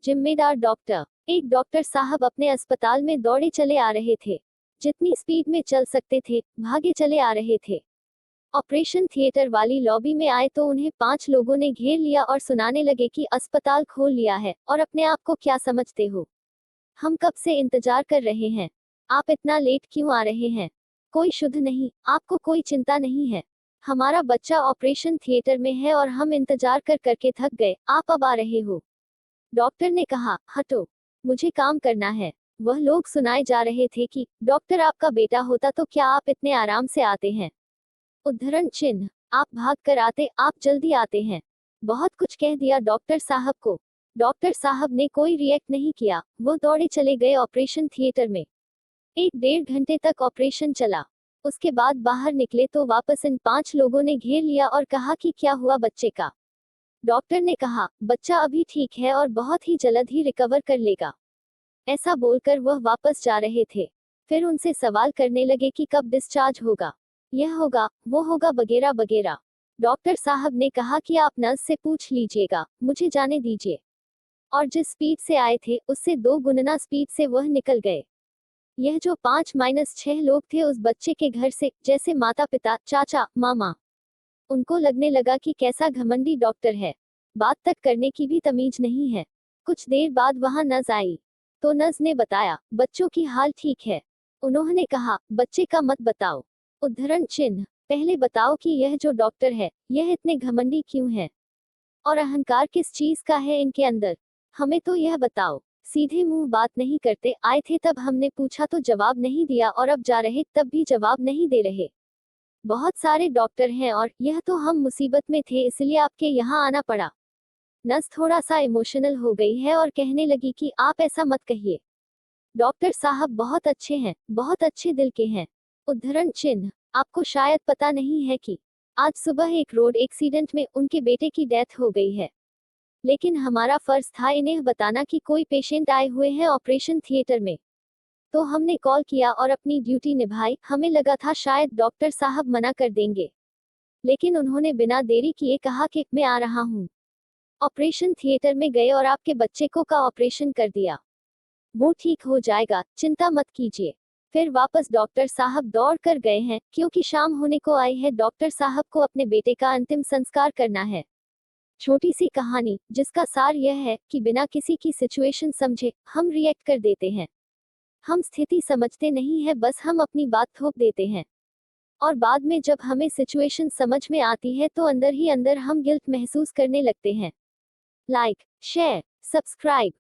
जिम्मेदार डॉक्टर। एक डॉक्टर साहब अपने अस्पताल में दौड़े चले आ रहे थे। जितनी स्पीड में चल सकते थे, भागे चले आ रहे थे। ऑपरेशन थिएटर वाली लॉबी में आए तो उन्हें 5 लोगों ने घेर लिया और सुनाने लगे कि अस्पताल खोल लिया है और अपने आप को क्या समझते हो? हम कब से इंतजार कर रहे हैं। आप इतना लेट क्यों आ रहे हैं? कोई शुद्ध नहीं, आपको कोई चिंता नहीं है। हमारा बच्चा ऑपरेशन थिएटर में है और हम इंतजार कर करके थक गए, आप अब आ रहे हो। डॉक्टर ने कहा, हटो, मुझे काम करना है। वह लोग सुनाए जा रहे थे कि डॉक्टर आपका बेटा होता तो क्या आप इतने आराम से आते हैं? उद्धरण चिन्ह, आप भाग कर आते, आप जल्दी आते हैं। बहुत कुछ कह दिया डॉक्टर साहब को। डॉक्टर साहब ने कोई रिएक्ट नहीं किया, वो दौड़े चले गए ऑपरेशन थिएटर में। 1 डेढ़ घंटे तक ऑपरेशन चला। उसके बाद बाहर निकले तो वापस इन 5 लोगों ने घेर लिया और कहा कि क्या हुआ बच्चे का? डॉक्टर ने कहा, बच्चा अभी ठीक है और बहुत ही जल्द ही रिकवर कर लेगा। ऐसा बोलकर वह वापस जा रहे थे। फिर उनसे सवाल करने लगे कि कब डिस्चार्ज होगा, यह होगा, वो होगा, वगैरह वगैरह। डॉक्टर साहब ने कहा कि आप नर्स से पूछ लीजिएगा, मुझे जाने दीजिए। और जिस स्पीड से आए थे उससे 2 गुना स्पीड से वह निकल गए। यह जो 5-6 लोग थे उस बच्चे के घर से, जैसे माता पिता, चाचा, मामा। उनको लगने लगा कि कैसा घमंडी डॉक्टर है, बात तक करने की भी तमीज नहीं है। कुछ देर बाद वहां नर्स आई तो नर्स ने बताया, बच्चों की हाल ठीक है। उन्होंने कहा, बच्चे का मत बताओ। उद्धरण चिन्ह, पहले बताओ कि यह जो डॉक्टर है, यह इतने घमंडी क्यों है? और अहंकार किस चीज का है इनके अंदर? हमें तो यह बताओ। सीधे मुंह बात नहीं करते, आए थे तब हमने पूछा तो जवाब नहीं दिया और अब जा रहे तब भी जवाब नहीं दे रहे। बहुत सारे डॉक्टर हैं और यह तो हम मुसीबत में थे इसलिए आपके यहाँ आना पड़ा। नस थोड़ा सा इमोशनल हो गई है और कहने लगी कि आप ऐसा मत कहिए। डॉक्टर साहब बहुत अच्छे हैं, बहुत अच्छे दिल के हैं। उद्धरण चिन्ह, आपको शायद पता नहीं है कि आज सुबह एक रोड एक्सीडेंट में उनके बेटे की डेथ हो गई है। लेकिन हमारा फर्ज था इन्हें बताना कि कोई पेशेंट आए हुए हैं ऑपरेशन थिएटर में। तो हमने कॉल किया और अपनी ड्यूटी निभाई। हमें लगा था शायद डॉक्टर साहब मना कर देंगे, लेकिन उन्होंने बिना देरी किए कहा कि मैं आ रहा हूँ। ऑपरेशन थिएटर में गए और आपके बच्चे को का ऑपरेशन कर दिया। वो ठीक हो जाएगा, चिंता मत कीजिए। फिर वापस डॉक्टर साहब दौड़ कर गए हैं क्योंकि शाम होने को आई है। डॉक्टर साहब को अपने बेटे का अंतिम संस्कार करना है। छोटी सी कहानी जिसका सार यह है कि बिना किसी की सिचुएशन समझे हम रिएक्ट कर देते हैं। हम स्थिति समझते नहीं है, बस हम अपनी बात थोप देते हैं। और बाद में जब हमें सिचुएशन समझ में आती है तो अंदर ही अंदर हम गिल्ट महसूस करने लगते हैं। Like, share, subscribe.